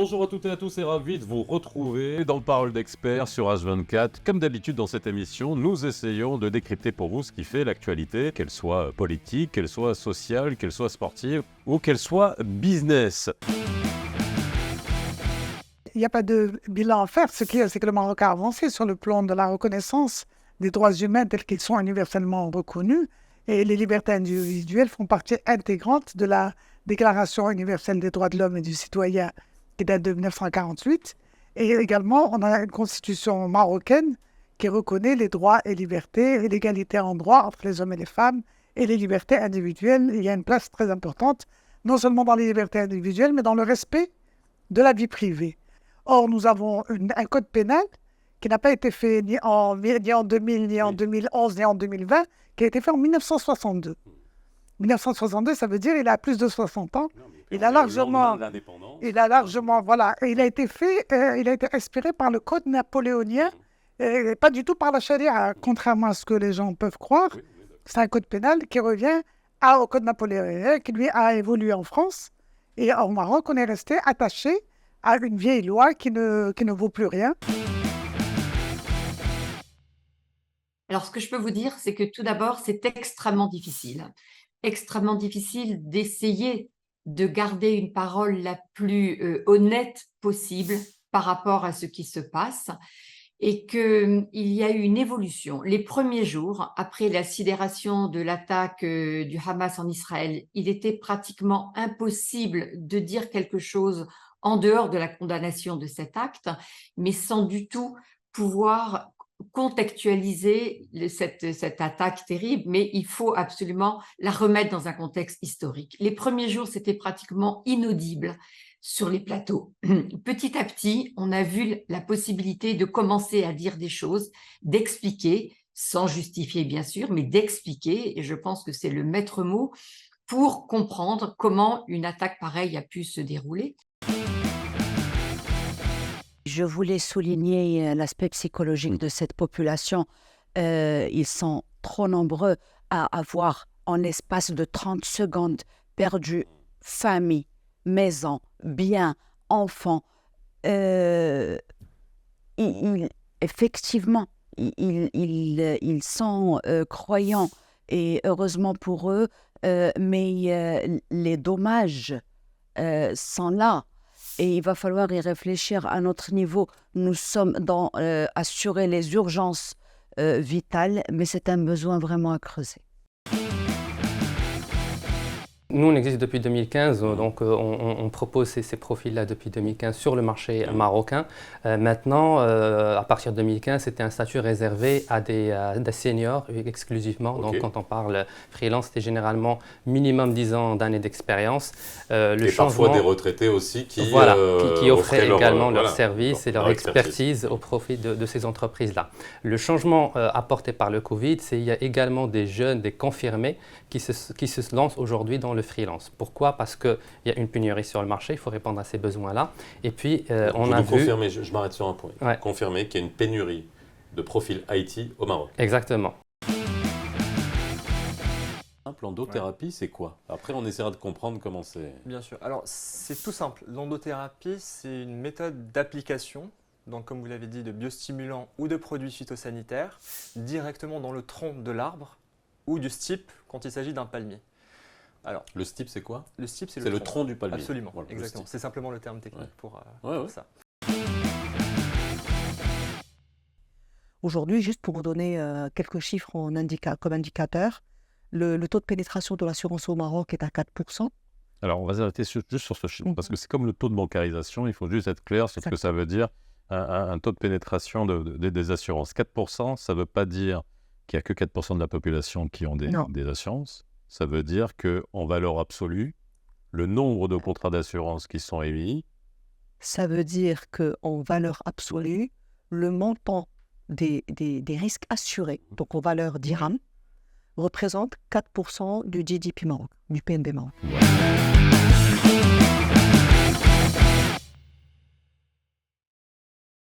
Bonjour à toutes et à tous et ravi de vous retrouver dans le Parole d'Experts sur H24. Comme d'habitude dans cette émission, nous essayons de décrypter pour vous ce qui fait l'actualité, qu'elle soit politique, qu'elle soit sociale, qu'elle soit sportive ou qu'elle soit business. Il n'y a pas de bilan à faire. Ce qui est, c'est que le Maroc a avancé sur le plan de la reconnaissance des droits humains tels qu'ils sont universellement reconnus. Et les libertés individuelles font partie intégrante de la Déclaration universelle des droits de l'homme et du citoyen qui date de 1948. Et également, on a une constitution marocaine qui reconnaît les droits et libertés et l'égalité en droit entre les hommes et les femmes et les libertés individuelles. Il y a une place très importante, non seulement dans les libertés individuelles, mais dans le respect de la vie privée. Or, nous avons un code pénal qui n'a pas été fait ni en 2000, ni en 2011, ni en 2020, qui a été fait en 1962. 1962, ça veut dire qu'il a plus de 60 ans. Il a largement, voilà, et il a été fait, il a été inspiré par le code napoléonien, et pas du tout par la charia, contrairement à ce que les gens peuvent croire. C'est un code pénal qui revient au code napoléonien, qui lui a évolué en France. Et au Maroc, on est resté attaché à une vieille loi qui ne vaut plus rien. Alors, ce que je peux vous dire, c'est que tout d'abord, c'est extrêmement difficile d'essayer de garder une parole la plus honnête possible par rapport à ce qui se passe et qu'il y a eu une évolution. Les premiers jours, après la sidération de l'attaque du Hamas en Israël, il était pratiquement impossible de dire quelque chose en dehors de la condamnation de cet acte, mais sans du tout pouvoir contextualiser cette attaque terrible, mais il faut absolument la remettre dans un contexte historique. Les premiers jours, c'était pratiquement inaudible sur les plateaux. Petit à petit, on a vu la possibilité de commencer à dire des choses, d'expliquer, sans justifier bien sûr, mais d'expliquer, et je pense que c'est le maître mot pour comprendre comment une attaque pareille a pu se dérouler. Je voulais souligner l'aspect psychologique de cette population. Ils sont trop nombreux à avoir, en l'espace de 30 secondes, perdu famille, maison, biens, enfants. Effectivement, ils sont croyants et heureusement pour eux, mais les dommages sont là. Et il va falloir y réfléchir à notre niveau. Nous sommes dans assurer les urgences vitales, mais c'est un besoin vraiment à creuser. Nous, on existe depuis 2015, donc on propose ces profils-là depuis 2015 sur le marché marocain. Maintenant, à partir de 2015, c'était un statut réservé à des seniors exclusivement. Okay. Donc quand on parle freelance, c'était généralement minimum 10 ans d'années d'expérience. Et parfois des retraités aussi qui offraient également leurs services et leur expertise au profit de ces entreprises-là. Le changement apporté par le Covid, c'est qu'il y a également des jeunes, des confirmés qui se lancent aujourd'hui dans le freelance. Pourquoi? Parce qu'il y a une pénurie sur le marché, il faut répondre à ces besoins-là. Et puis, on a vu... confirmer, je m'arrête sur un point. Ouais. Confirmer qu'il y a une pénurie de profils IT au Maroc. Exactement. Un plan d'endothérapie, c'est quoi? Après, on essaiera de comprendre comment c'est... Bien sûr. Alors, c'est tout simple. L'endothérapie, c'est une méthode d'application, donc comme vous l'avez dit, de biostimulants ou de produits phytosanitaires, directement dans le tronc de l'arbre ou du stipe quand il s'agit d'un palmier. Alors, le stipe, c'est quoi? Le stipe, c'est le tronc du palmier. Absolument, voilà, exactement. C'est simplement le terme technique pour ça. Aujourd'hui, juste pour vous donner quelques chiffres comme indicateur, le taux de pénétration de l'assurance au Maroc est à 4%. Alors, on va s'arrêter juste sur ce chiffre, parce que c'est comme le taux de bancarisation, il faut juste être clair sur ce que ça veut dire, un taux de pénétration des assurances. 4%, ça ne veut pas dire qu'il n'y a que 4% de la population qui ont des assurances. Ça veut dire qu'en valeur absolue, le nombre de contrats d'assurance qui sont émis... Ça veut dire qu'en valeur absolue, le montant des risques assurés, donc en valeur dirham, représente 4% du GDP Maroc, du PNB Maroc. Ouais.